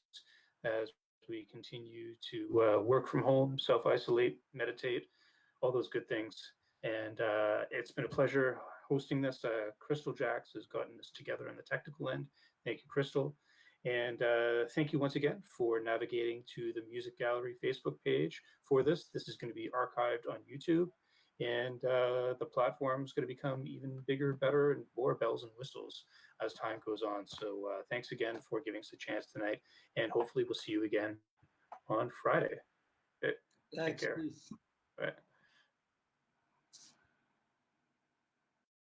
as we continue to work from home, self-isolate, meditate, all those good things. And it's been a pleasure hosting this. Crystal Jacks has gotten this together on the technical end. Thank you, Crystal. And thank you once again for navigating to the Music Gallery Facebook page for this. This is going to be archived on YouTube. And the platform is going to become even bigger, better, and more bells and whistles as time goes on. So thanks again for giving us a chance tonight. And hopefully we'll see you again on Friday. Take care. Peace. All right.